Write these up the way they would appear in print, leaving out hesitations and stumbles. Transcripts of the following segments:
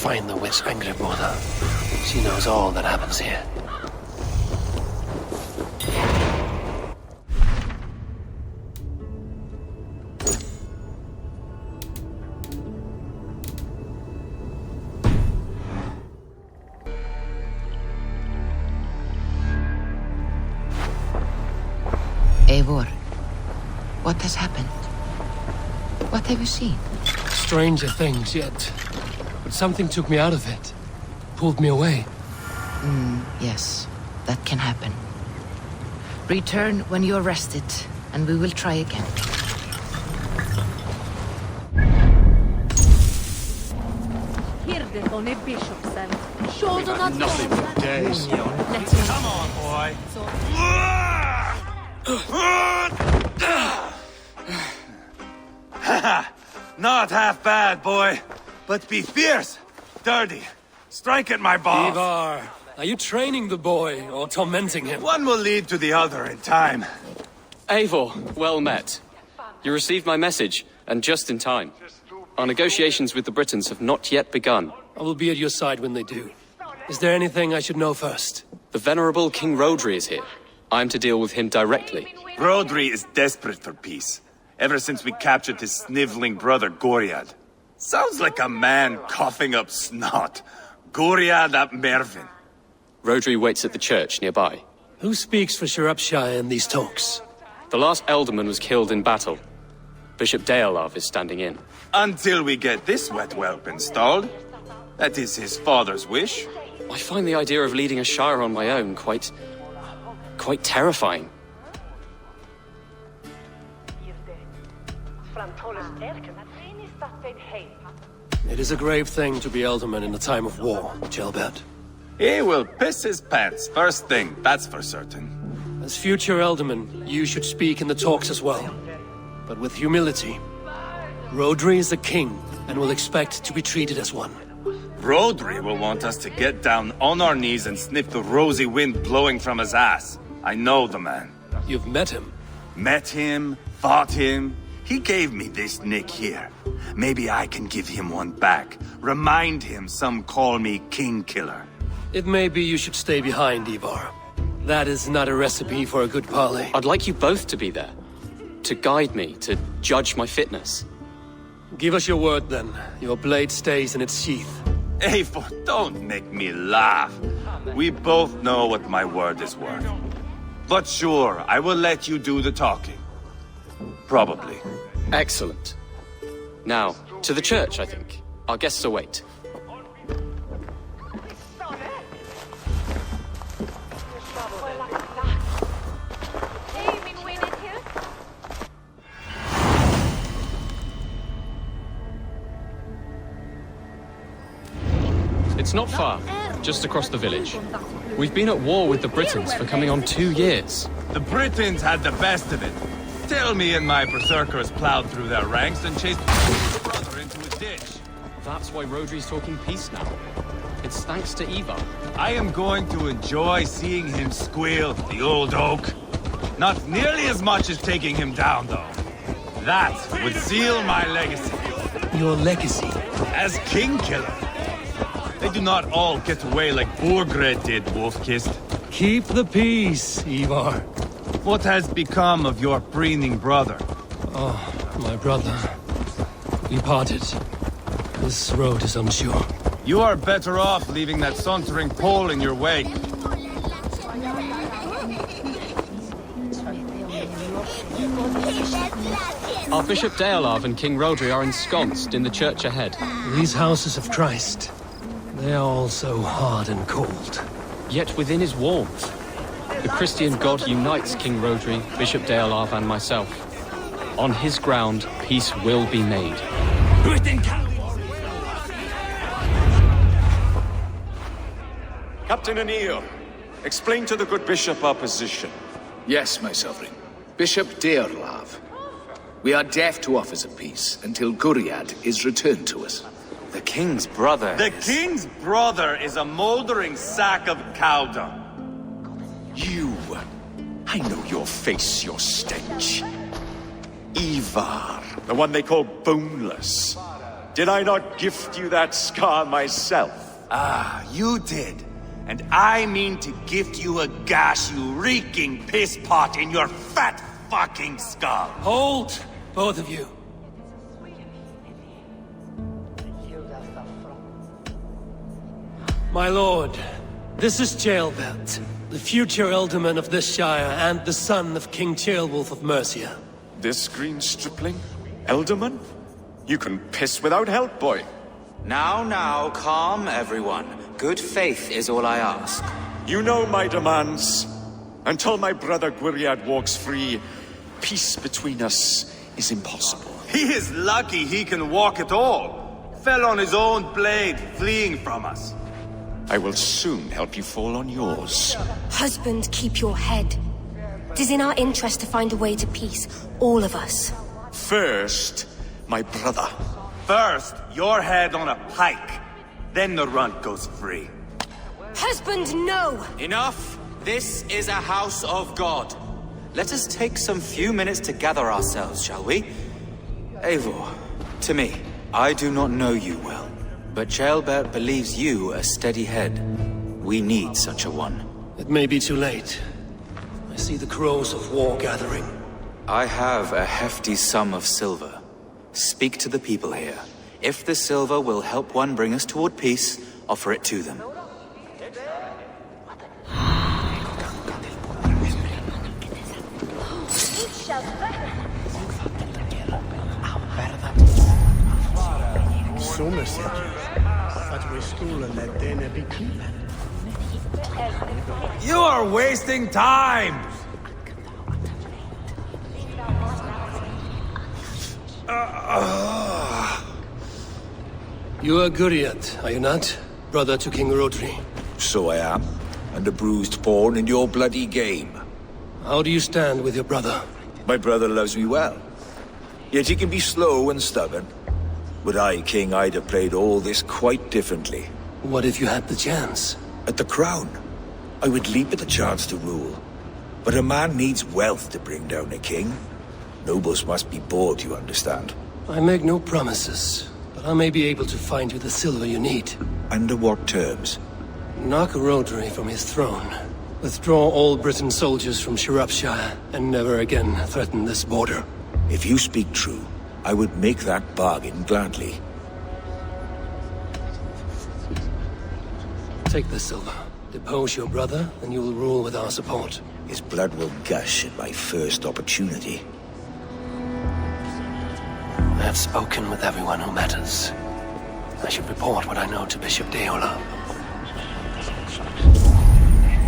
find the witch Angreboda. She knows all that happens here. Eivor, what has happened? What have you seen? Stranger things yet. But something took me out of it. Pulled me away. Yes, that can happen. Return when you're rested, and we will try again. Nothing but days. Come on, boy. Not half bad, boy. But be fierce, dirty. Strike at my balls. Ivar, are you training the boy or tormenting him? One will lead to the other in time. Eivor, well met. You received my message, and just in time. Our negotiations with the Britons have not yet begun. I will be at your side when they do. Is there anything I should know first? The venerable King Rodri is here. I am to deal with him directly. Rodri is desperate for peace. Ever since we captured his sniveling brother, Goriad. Sounds like a man coughing up snot. Goriad ap Mervin. Rodri waits at the church nearby. Who speaks for Shropshire in these talks? The last Elderman was killed in battle. Bishop Deolav is standing in. Until we get this wet whelp installed. That is his father's wish. I find the idea of leading a shire on my own quite terrifying. It is a grave thing to be Elderman in a time of war, Gelbert. He will piss his pants, first thing, that's for certain. As future Elderman, you should speak in the talks as well. But with humility. Rodri is a king, and will expect to be treated as one. Rodri will want us to get down on our knees and sniff the rosy wind blowing from his ass. I know the man. You've met him. Met him, fought him. He gave me this nick here. Maybe I can give him one back. Remind him some call me King Killer. It may be you should stay behind, Ivar. That is not a recipe for a good parley. I'd like you both to be there. To guide me, to judge my fitness. Give us your word, then. Your blade stays in its sheath. Eivor, don't make me laugh. We both know what my word is worth. But sure, I will let you do the talking. Probably. Excellent. Now, to the church, I think. Our guests await. It's not far, just across the village. We've been at war with the Britons for coming on 2 years. The Britons had the best of it. Till me and my berserkers plowed through their ranks and chased my brother into a ditch. That's why Rodri's talking peace now. It's thanks to Ivar. I am going to enjoy seeing him squeal, the old oak. Not nearly as much as taking him down, though. That would seal my legacy. Your legacy? As King Killer. They do not all get away like Borgred did, Wolfkist. Keep the peace, Ivar. What has become of your preening brother? Oh, my brother. We parted. This road is unsure. You are better off leaving that sauntering Pole in your wake. Our Bishop Deolav and King Rodri are ensconced in the church ahead. These houses of Christ, they are all so hard and cold. Yet within his warmth, the Christian God unites King Rodri, Bishop Deolav and myself. On his ground, peace will be made. Captain Anil, explain to the good bishop our position. Yes, my sovereign. Bishop Deolav. We are deaf to offers of peace until Guriad is returned to us. The king's brother The king's brother is a mouldering sack of cow dung. You! I know your face, your stench. Ivar, the one they call Boneless. Did I not gift you that scar myself? Ah, you did. And I mean to gift you a gash, you reeking piss pot in your fat fucking skull. Hold, both of you. My lord, this is Jailbelt, the future Ealdorman of this Shire and the son of King Ceolwulf of Mercia. This green stripling? Elderman? You can piss without help, boy. Now, calm everyone. Good faith is all I ask. You know my demands. Until my brother Gwiriad walks free, peace between us is impossible. He is lucky he can walk at all. Fell on his own blade, fleeing from us. I will soon help you fall on yours. Husband, keep your head. It is in our interest to find a way to peace, all of us. First, my brother. First, your head on a pike. Then the runt goes free. Husband, no! Enough! This is a house of God. Let us take some few minutes to gather ourselves, shall we? Eivor, to me, I do not know you well, but Ceolbert believes you a steady head. We need such a one. It may be too late. I see the crows of war gathering. I have a hefty sum of silver. Speak to the people here. If the silver will help one bring us toward peace, offer it to them. You are wasting time! You are Gwiriad, are you not? Brother to King Rodri. So I am, and a bruised pawn in your bloody game. How do you stand with your brother? My brother loves me well. Yet he can be slow and stubborn. Were I king, I'd have played all this quite differently. What if you had the chance? At the crown, I would leap at the chance to rule. But a man needs wealth to bring down a king. Nobles must be bought, you understand. I make no promises, but I may be able to find you the silver you need. Under what terms? Knock Rodri from his throne. Withdraw all Britain's soldiers from Shropshire, and never again threaten this border. If you speak true, I would make that bargain gladly. Take the silver. Depose your brother, and you will rule with our support. His blood will gush at my first opportunity. I have spoken with everyone who matters. I should report what I know to Bishop Deola.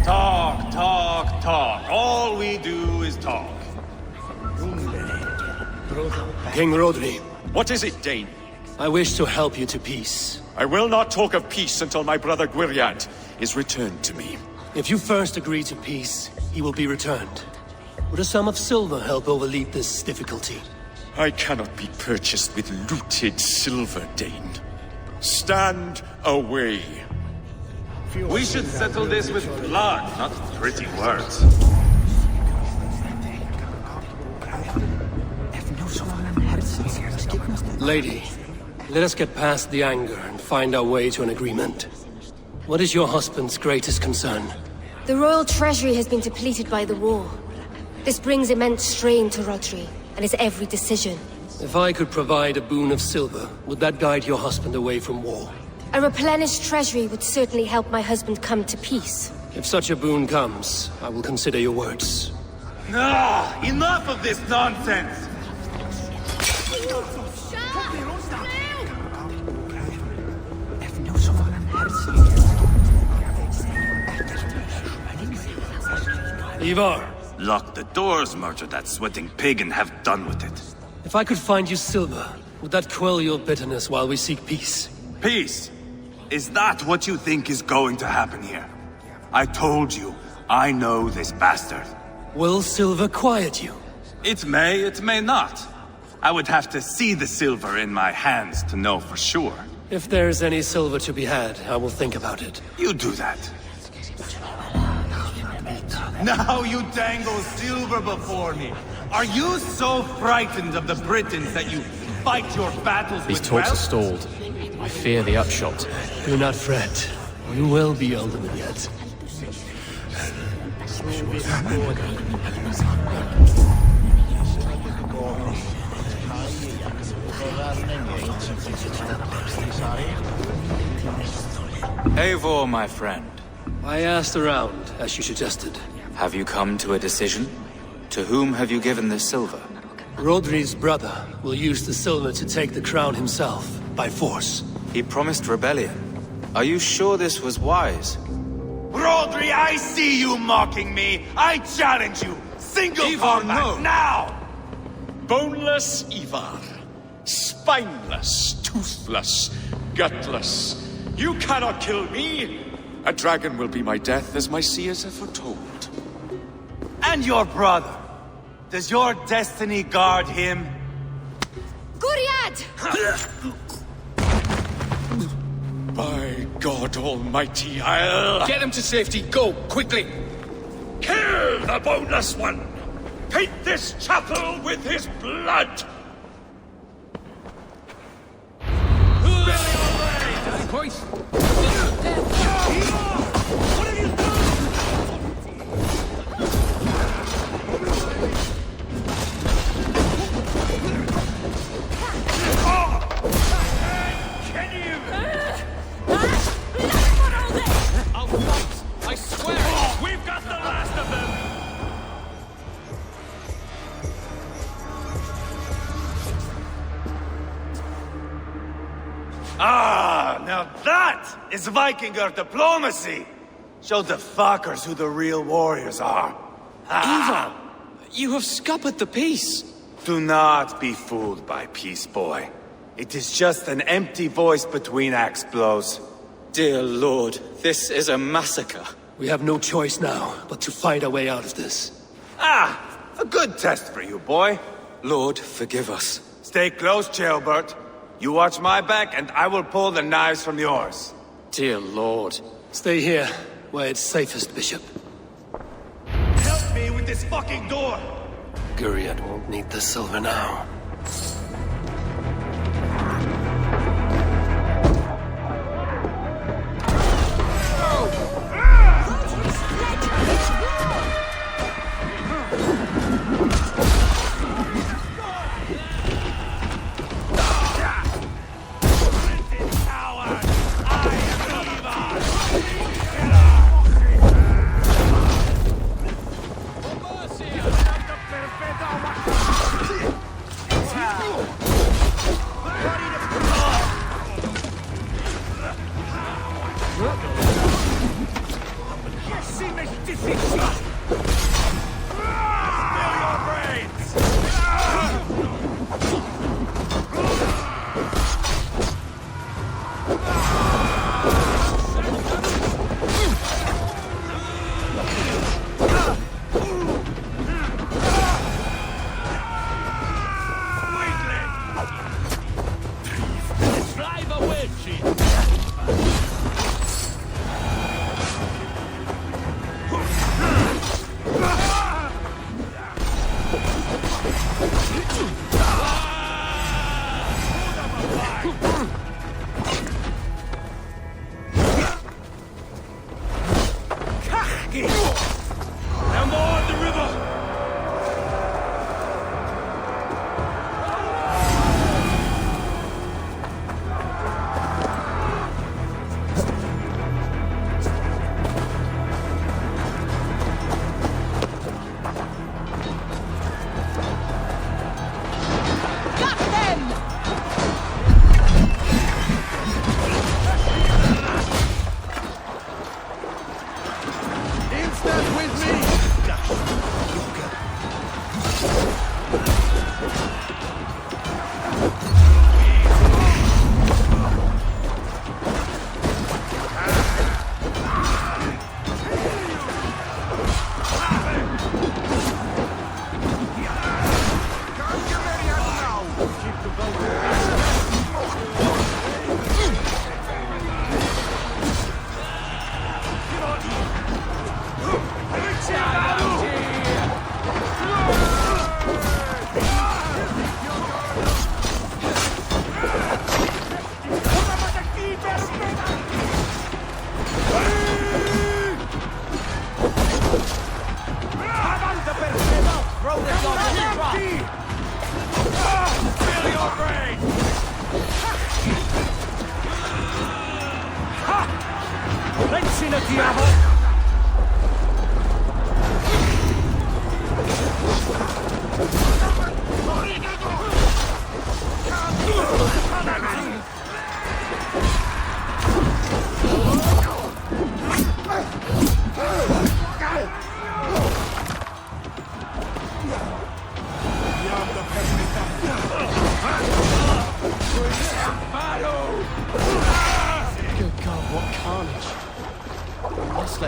Talk, talk, talk. All we do is talk. King Rodri, What is it, Dane? I wish to help you to peace. I will not talk of peace until my brother Gwiriad is returned to me. If you first agree to peace, he will be returned. Would a sum of silver help overlead this difficulty? I cannot be purchased with looted silver, Dane. Stand away. We should settle this with blood, not pretty words. Lady, let us get past the anger and find our way to an agreement. What is your husband's greatest concern? The royal treasury has been depleted by the war. This brings immense strain to Rodri, and his every decision. If I could provide a boon of silver, would that guide your husband away from war? A replenished treasury would certainly help my husband come to peace. If such a boon comes, I will consider your words. Ah, enough of this nonsense! Ivar, Lock the doors, murder that sweating pig, and have done with it. if I could find you silver, would that quell your bitterness while we seek peace? Peace? Is that what you think is going to happen here? I told you, I know this bastard. Will silver quiet you? It may not. I would have to see the silver in my hands to know for sure. If there's any silver to be had, I will think about it. You do that. Now you dangle silver before me. Are you so frightened of the Britons that you fight your battles These with talks are wealth? stalled. I fear the upshot. Do not fret. You will be Alderman yet. Eivor, my friend. I asked around, as you suggested. Have you come to a decision? To whom have you given this silver? Rodri's brother will use the silver to take the crown himself, by force. He promised rebellion. Are you sure this was wise? Rodri, I see you mocking me! I challenge you! Single Ivar, combat, no. now! Boneless Ivar. Spineless, toothless, gutless. You cannot kill me! A dragon will be my death, as my seers have foretold. And your brother. Does your destiny guard him? Guriad! By God Almighty, I'll... Get him to safety. Go, quickly. Kill the boneless one! Paint this chapel with his blood! I'll fight! I swear it! We've got the last of them! Ah, now that is Vikinger diplomacy! Show the fuckers who the real warriors are. Ivar! You have scuppered the peace! Do not be fooled by peace, boy. It is just an empty voice between axe blows. Dear Lord, this is a massacre. We have no choice now, but to fight our way out of this. Ah, a good test for you, boy. Lord, forgive us. Stay close, Jailbert. You watch my back, and I will pull the knives from yours. Dear Lord. Stay here, where it's safest, Bishop. Help me with this fucking door! Guriad won't need the silver now. Now more on the river!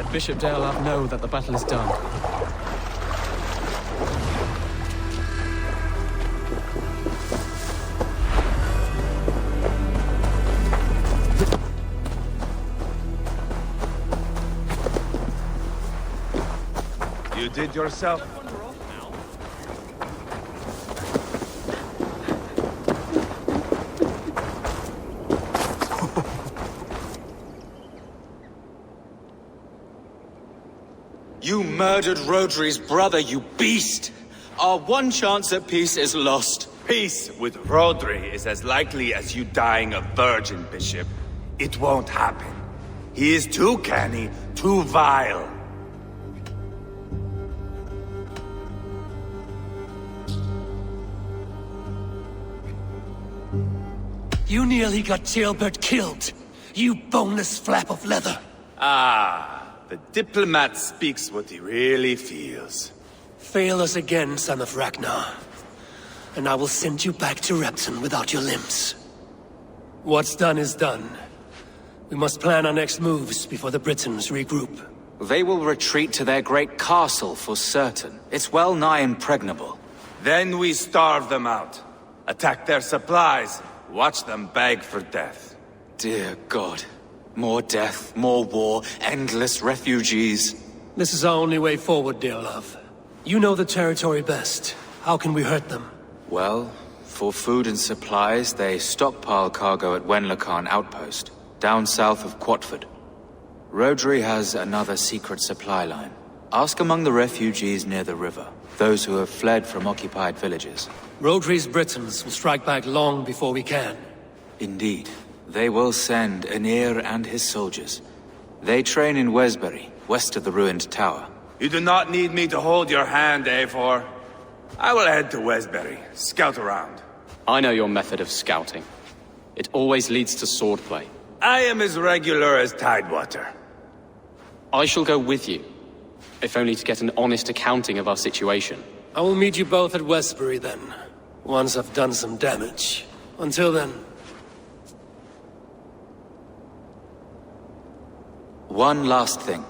Let Bishop Deolav know that the battle is done. You did yourself? You murdered Rodri's brother, you beast! Our one chance at peace is lost. Peace with Rodri is as likely as you dying a virgin, Bishop. It won't happen. He is too canny, too vile. You nearly got Jailbird killed. You boneless flap of leather. Ah, the diplomat speaks what he really feels. Fail us again, son of Ragnar. And I will send you back to Repton without your limbs. What's done is done. We must plan our next moves before the Britons regroup. They will retreat to their great castle for certain. It's well nigh impregnable. Then we starve them out. Attack their supplies. Watch them beg for death. Dear God. More death, more war, endless refugees. This is our only way forward, Deolav. You know the territory best. How can we hurt them? Well, for food and supplies, they stockpile cargo at Wenlacan Outpost, down south of Quatford. Rodri has another secret supply line. Ask among the refugees near the river, those who have fled from occupied villages. Rodri's Britons will strike back long before we can. Indeed. They will send Aenir and his soldiers. They train in Wesbury, west of the ruined tower. You do not need me to hold your hand, Eivor. I will head to Wesbury, scout around. I know your method of scouting. It always leads to swordplay. I am as regular as Tidewater. I shall go with you, if only to get an honest accounting of our situation. I will meet you both at Westbury then, once I've done some damage. Until then... One last thing.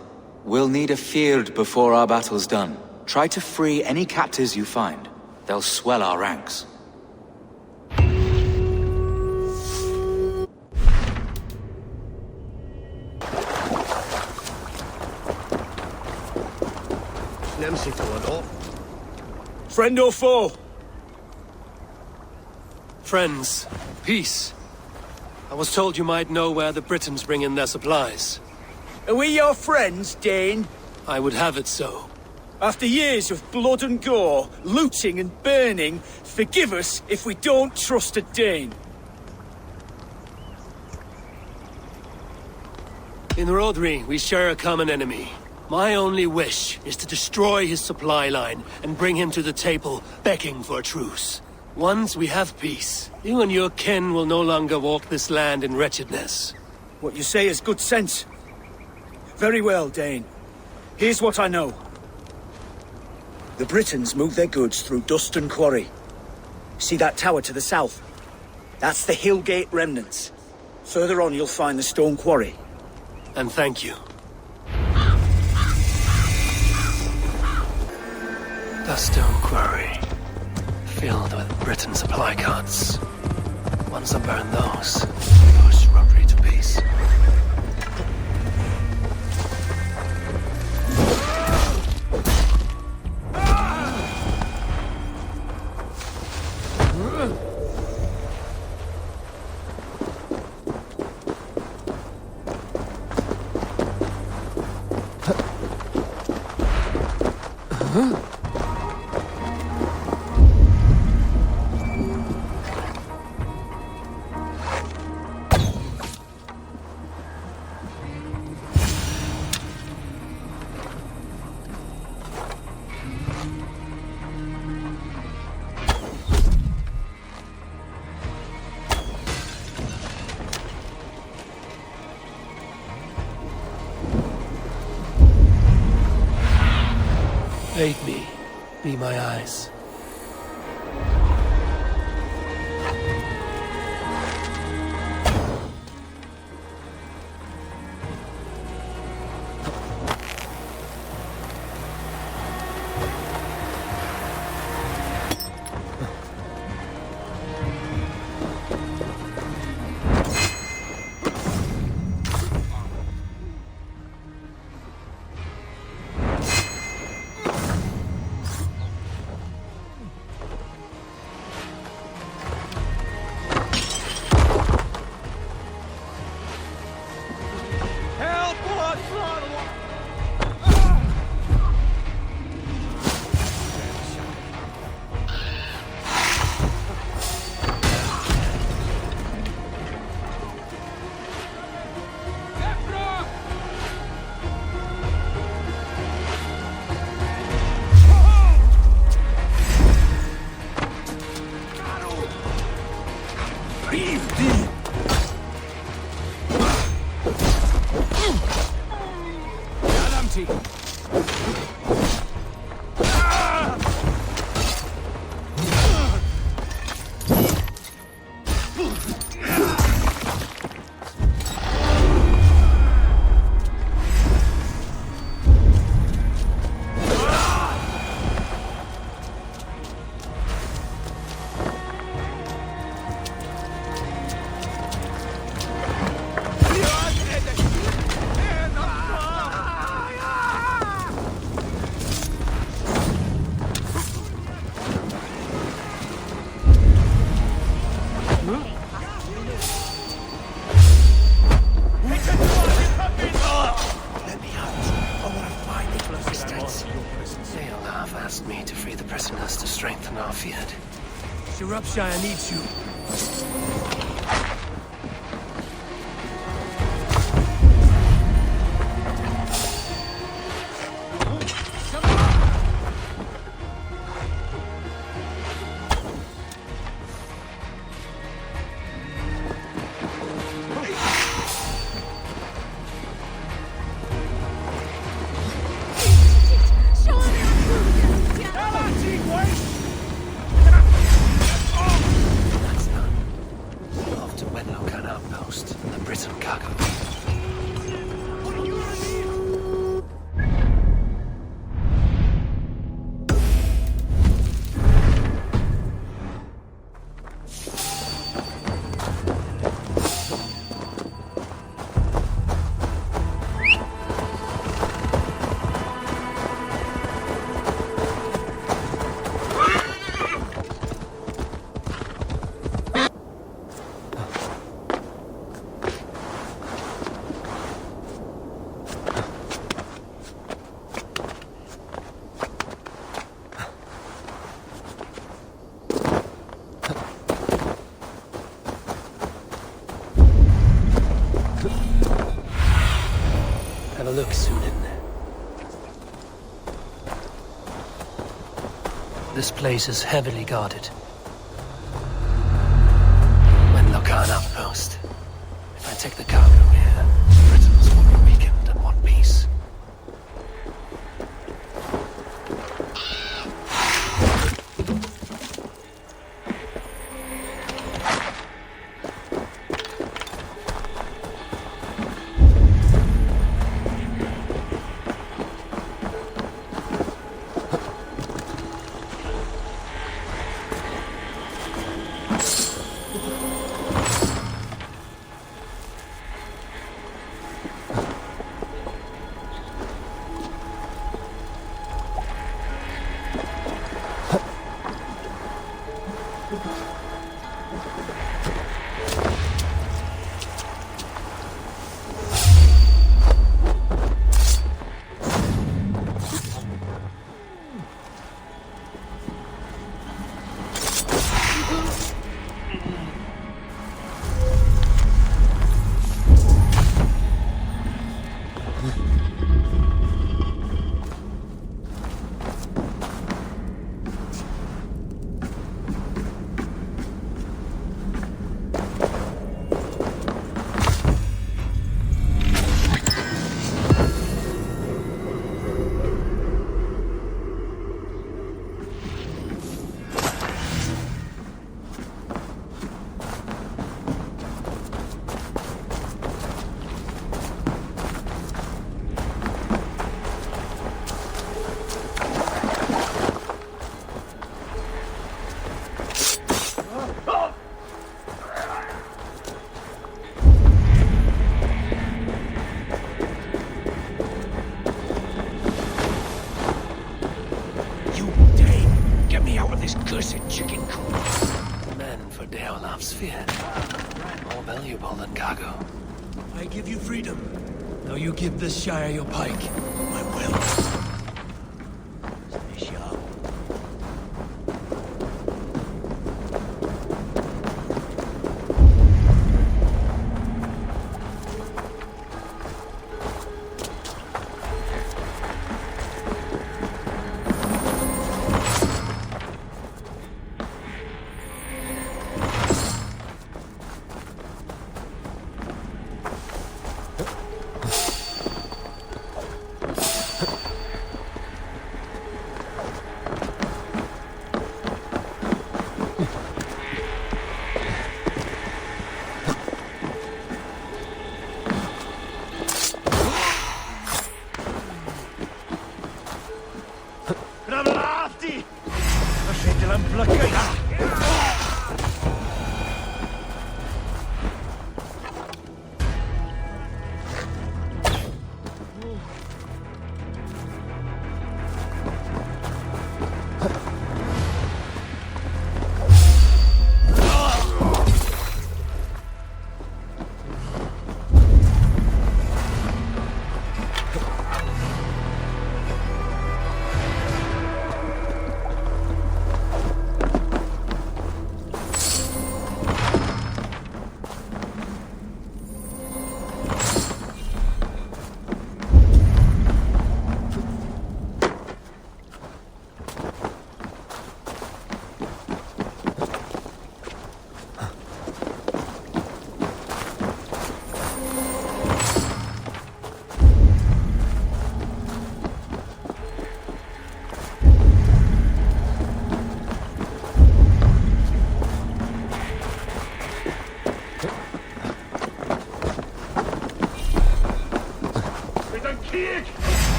We'll need a field before our battle's done. Try to free any captives you find. They'll swell our ranks. Friend or foe? Friends. Peace. I was told you might know where the Britons bring in their supplies. Are we your friends, Dane? I would have it so. After years of blood and gore, looting and burning, forgive us if we don't trust a Dane. In Rodri, we share a common enemy. My only wish is to destroy his supply line and bring him to the table, begging for a truce. Once we have peace, you and your kin will no longer walk this land in wretchedness. What you say is good sense. Very well, Dane. Here's what I know. The Britons move their goods through Duston Quarry. See that tower to the south? That's the Hillgate remnants. Further on, you'll find the stone quarry. And thank you. The stone quarry, filled with Britain supply carts. Once I burn those, push Rodri to peace. Aid me. Be my eyes. Shire needs you. Have a look, Sunan. This place is heavily guarded. When Lokan outpost. If I take the cargo here, the Britons will be weakened and want peace. Give this Shire your pike. I will. Stay sharp. Huh?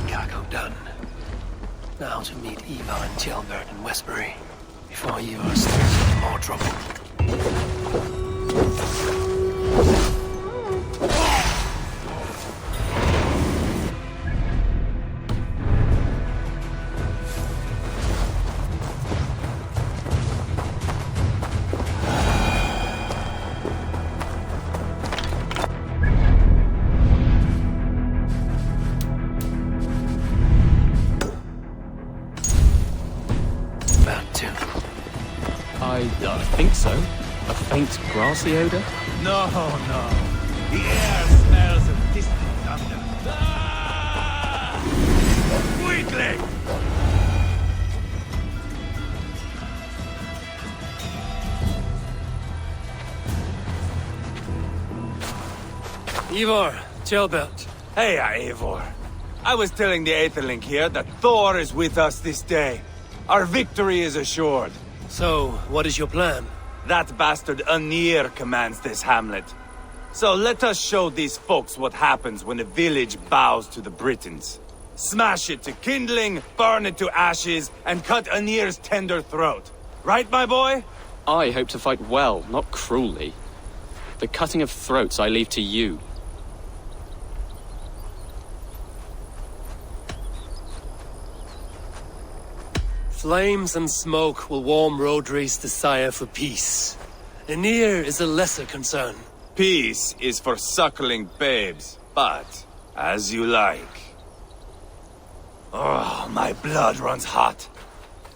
Cargo done. Now to meet Eva and Gilbert in Westbury, before you are still in more trouble. I think so. A faint grassy odor? No. The air smells of distant thunder. Ah! Quickly! Ivar, Gilbert. Hey, Eivor. I was telling the Aetherlink here that Thor is with us this day. Our victory is assured. So, what is your plan? That bastard Anir commands this hamlet. So let us show these folks what happens when a village bows to the Britons. Smash it to kindling, burn it to ashes, and cut Anir's tender throat. Right, my boy? I hope to fight well, not cruelly. The cutting of throats I leave to you. Flames and smoke will warm Rodri's desire for peace. Anir is a lesser concern. Peace is for suckling babes, but as you like. Oh, my blood runs hot.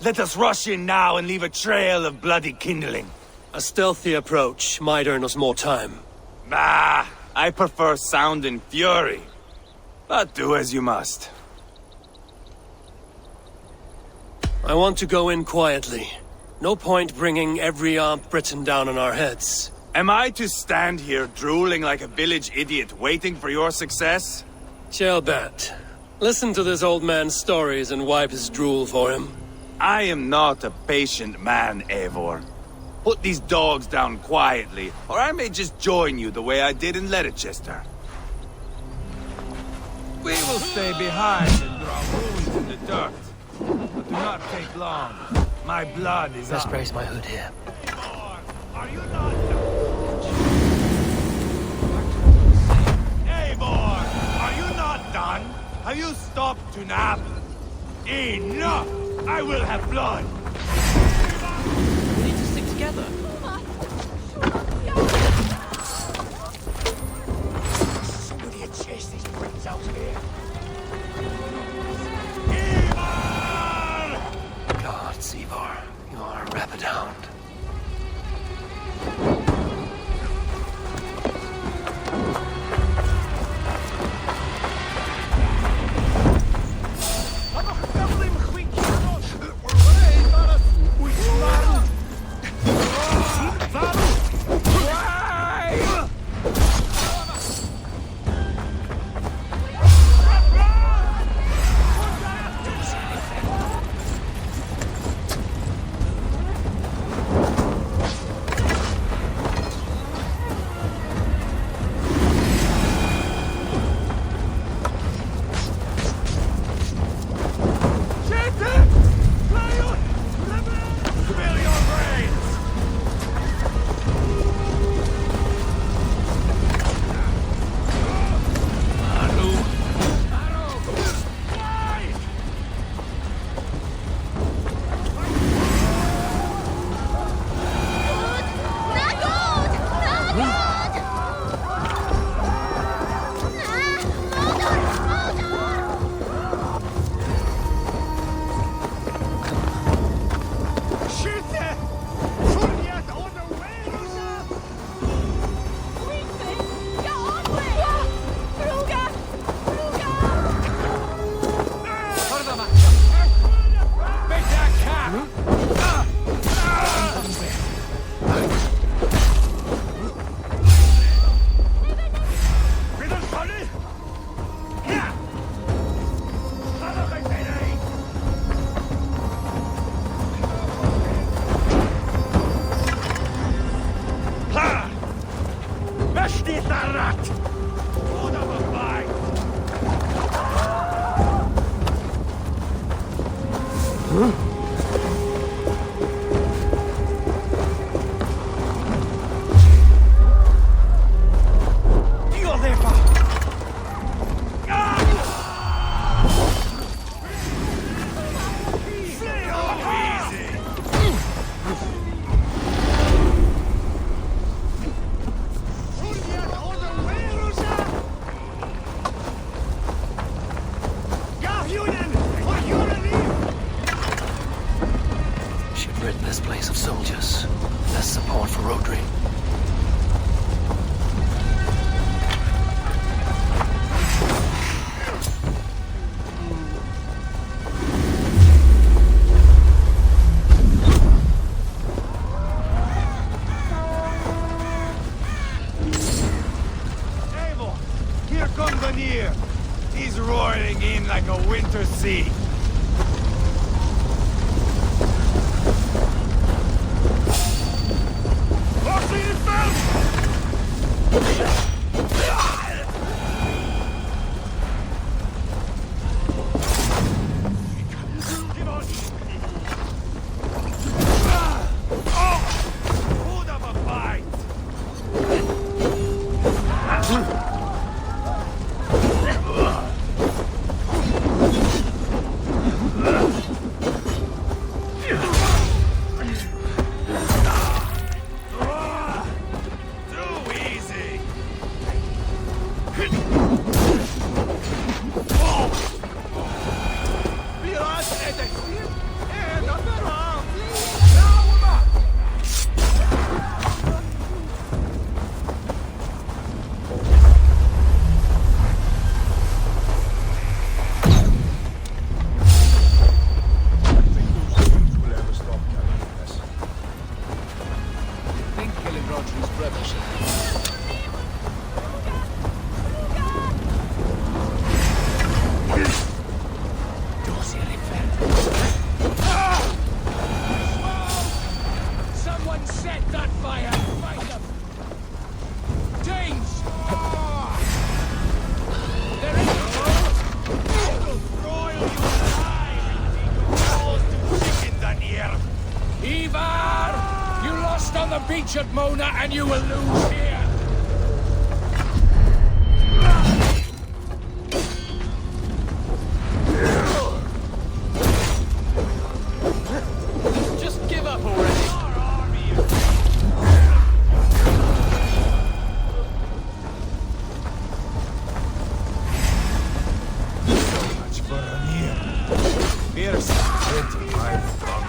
Let us rush in now and leave a trail of bloody kindling. A stealthy approach might earn us more time. Bah, I prefer sound and fury. But do as you must. I want to go in quietly. No point bringing every armed Briton down on our heads. Am I to stand here drooling like a village idiot waiting for your success? Gilbert, listen to this old man's stories and wipe his drool for him. I am not a patient man, Eivor. Put these dogs down quietly, or I may just join you the way I did in Leicester. We will stay behind and draw wounds in the dirt. But do not take long. My blood is Let's up. raise my hood here. Are you not Eivor, are you not done? Have you stopped to nap? Enough! I will have blood! We need to stick together. Somebody had chased these brutes out here. Gods, Ivar, you are a rabid hound. Should rid this place of soldiers. Less support for Rodri. Eivor, here comes the near. He's roaring in like a winter sea. Beach at Mona and you will lose here! Just give up already! So much for a year. Fierce, pretty, my fuck.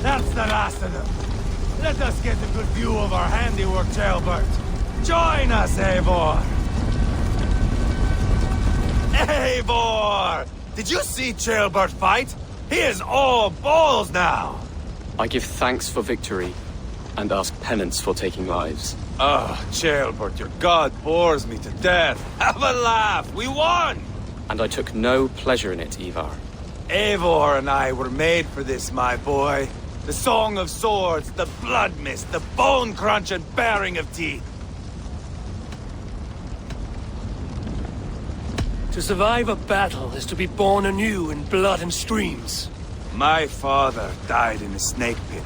That's the last of them. Let us get a good view of our handiwork, Jailbert. Join us, Eivor! Eivor! Did you see Jailbert fight? He is all balls now! I give thanks for victory, and ask penance for taking lives. Oh, Jailbert, your god bores me to death. Have a laugh! We won! And I took no pleasure in it, Ivar. Eivor and I were made for this, my boy. The song of swords, the blood mist, the bone crunch and baring of teeth. To survive a battle is to be born anew in blood and streams. My father died in a snake pit.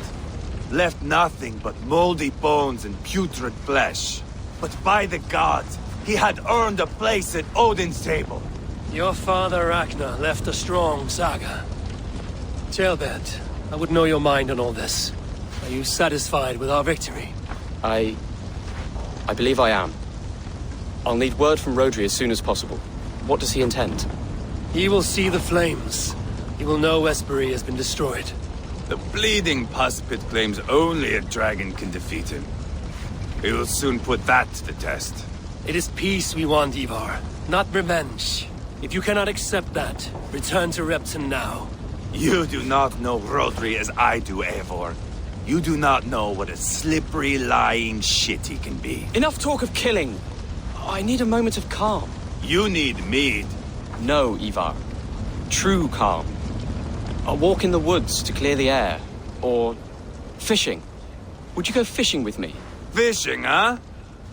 Left nothing but moldy bones and putrid flesh. But by the gods, he had earned a place at Odin's table. Your father Ragnar left a strong saga. Jailbert, I would know your mind on all this. Are you satisfied with our victory? I believe I am. I'll need word from Rodri as soon as possible. What does he intend? He will see the flames. He will know Espery has been destroyed. The bleeding pus pit claims only a dragon can defeat him. He will soon put that to the test. It is peace we want, Ivar, not revenge. If you cannot accept that, return to Repton now. You do not know Rodri as I do, Eivor. You do not know what a slippery, lying shit he can be. Enough talk of killing. I need a moment of calm. You need mead. No, Ivar. True calm. A walk in the woods to clear the air. Or fishing. Would you go fishing with me? Fishing, huh?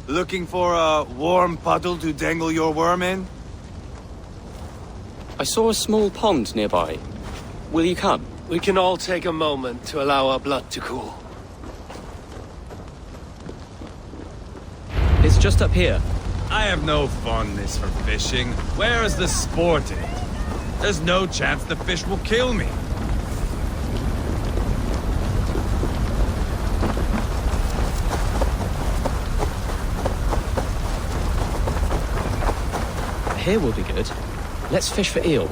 Looking for a warm puddle to dangle your worm in? I saw a small pond nearby. Will you come? We can all take a moment to allow our blood to cool. It's just up here. I have no fondness for fishing. Where is the sport in it? There's no chance the fish will kill me. Here will be good. Let's fish for eel.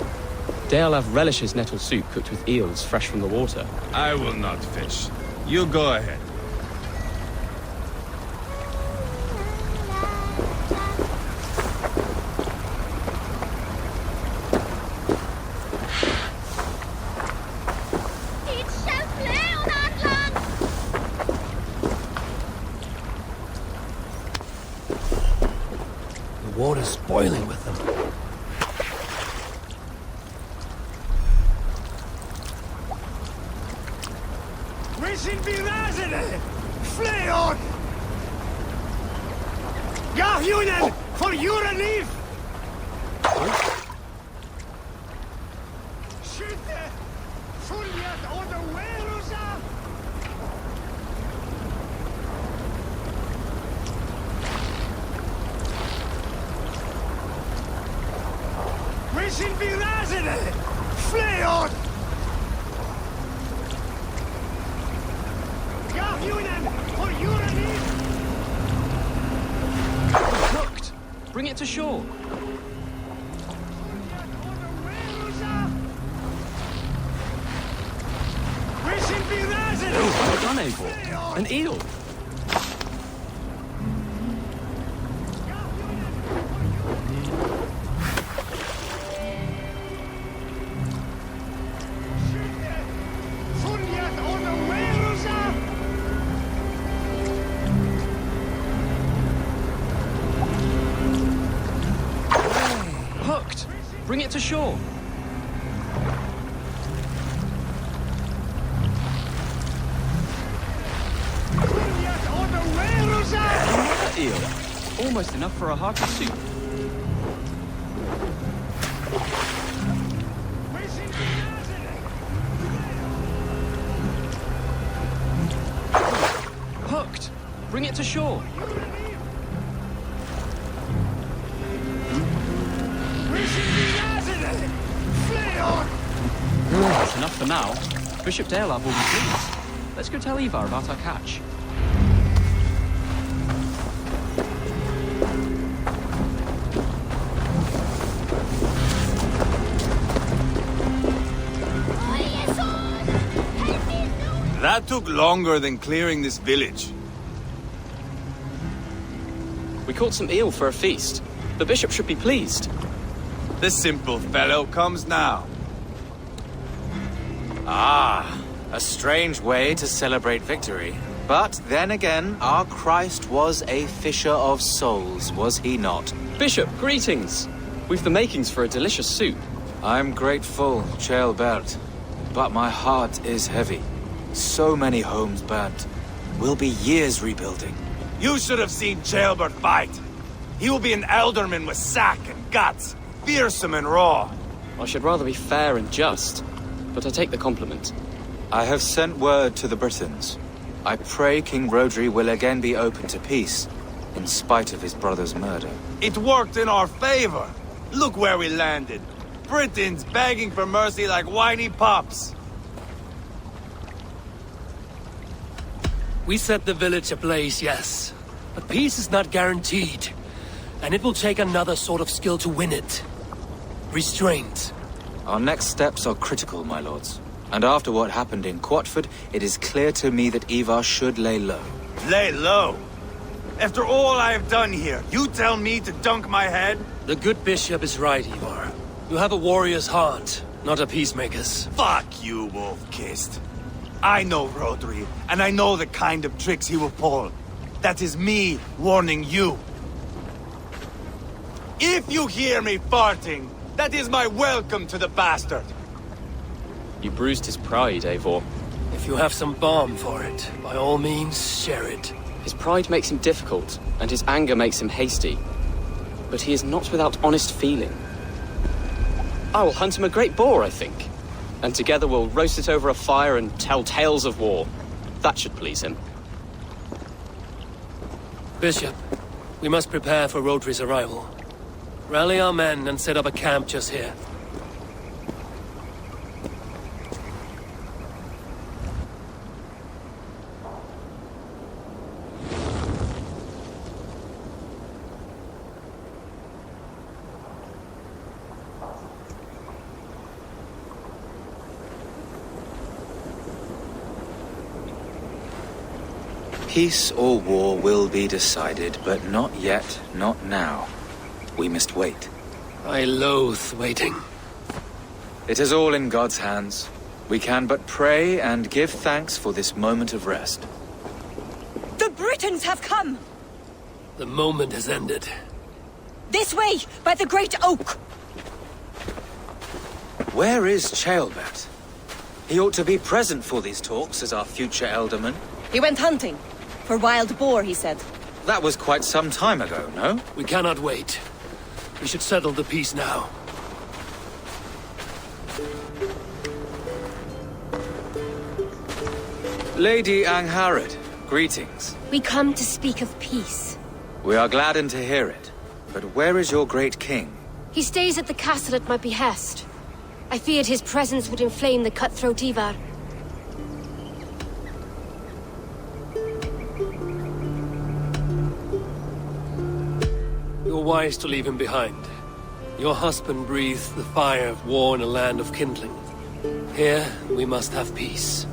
Dealav relishes nettle soup cooked with eels fresh from the water. I will not fish. You go ahead. The water's boiling with them. Wishing be razene! Flay on! Gahunen for your relief! Skytte! Fulget under Werusa! Wishing be razene! Flay on! For your relief! Hooked! Bring it to shore! Well done, Eivor. An eel! Hooked! Bring it to shore! Another eel! Almost enough for a hearty soup. Hooked! Bring it to shore! That's enough for now. Bishop Dealav will be pleased. Let's go tell Ivar about our catch. That took longer than clearing this village. We caught some eel for a feast. The bishop should be pleased. The simple fellow comes now. Ah, a strange way to celebrate victory. But then again, our Christ was a fisher of souls, was he not? Bishop, greetings! We've the makings for a delicious soup. I'm grateful, Ceolbert, but my heart is heavy. So many homes burnt. We'll be years rebuilding. You should have seen Ceolbert fight. He will be an alderman with sack and guts, fearsome and raw. I should rather be fair and just, but I take the compliment. I have sent word to the Britons. I pray King Rodri will again be open to peace, in spite of his brother's murder. It worked in our favor. Look where we landed. Britons begging for mercy like whiny pups. We set the village ablaze, yes. But peace is not guaranteed. And it will take another sort of skill to win it. Restraint. Our next steps are critical, my lords. And after what happened in Quatford, it is clear to me that Ivar should lay low. Lay low? After all I have done here, you tell me to dunk my head? The good bishop is right, Ivar. You have a warrior's heart, not a peacemaker's. Fuck you, wolf-kissed. I know Rodri, and I know the kind of tricks he will pull. That is me warning you. If you hear me farting, that is my welcome to the bastard. You bruised his pride, Eivor. If you have some balm for it, by all means, share it. His pride makes him difficult, and his anger makes him hasty. But he is not without honest feeling. I will hunt him a great boar, I think. And together we'll roast it over a fire and tell tales of war. That should please him. Bishop, we must prepare for Rhodri's arrival. Rally our men and set up a camp just here. Peace or war will be decided, but not yet, not now. We must wait. I loathe waiting. It is all in God's hands. We can but pray and give thanks for this moment of rest. The Britons have come! The moment has ended. This way, by the great oak! Where is Ceolbert? He ought to be present for these talks as our future elderman. He went hunting. For wild boar, he said. That was quite some time ago, no? We cannot wait. We should settle the peace now. Lady Angharad, greetings. We come to speak of peace. We are gladdened to hear it. But where is your great king? He stays at the castle at my behest. I feared his presence would inflame the cutthroat Ivar. You're wise to leave him behind. Your husband breathed the fire of war in a land of kindling. Here, we must have peace.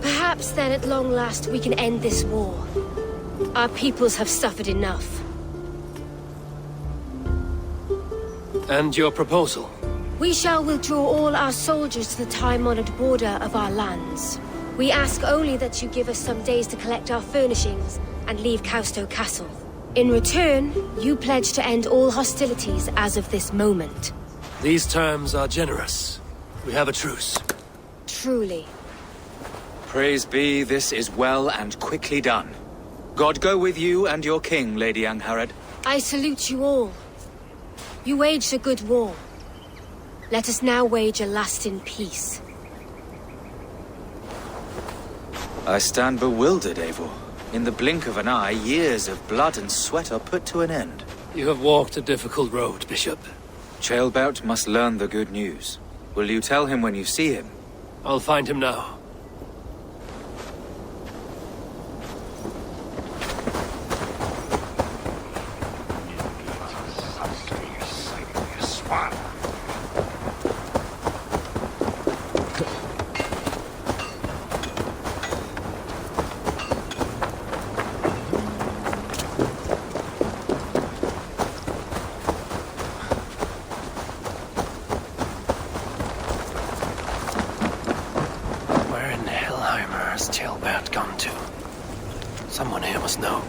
Perhaps then at long last we can end this war. Our peoples have suffered enough. And your proposal? We shall withdraw all our soldiers to the time-honored border of our lands. We ask only that you give us some days to collect our furnishings and leave Causto Castle. In return, you pledge to end all hostilities as of this moment. These terms are generous. We have a truce. Truly. Praise be, this is well and quickly done. God go with you and your king, Lady Angharad. I salute you all. You waged a good war. Let us now wage a lasting peace. I stand bewildered, Eivor. In the blink of an eye, years of blood and sweat are put to an end. You have walked a difficult road, Bishop. Ceolbert must learn the good news. Will you tell him when you see him? I'll find him now. Ceolbert gone to? Someone here must know.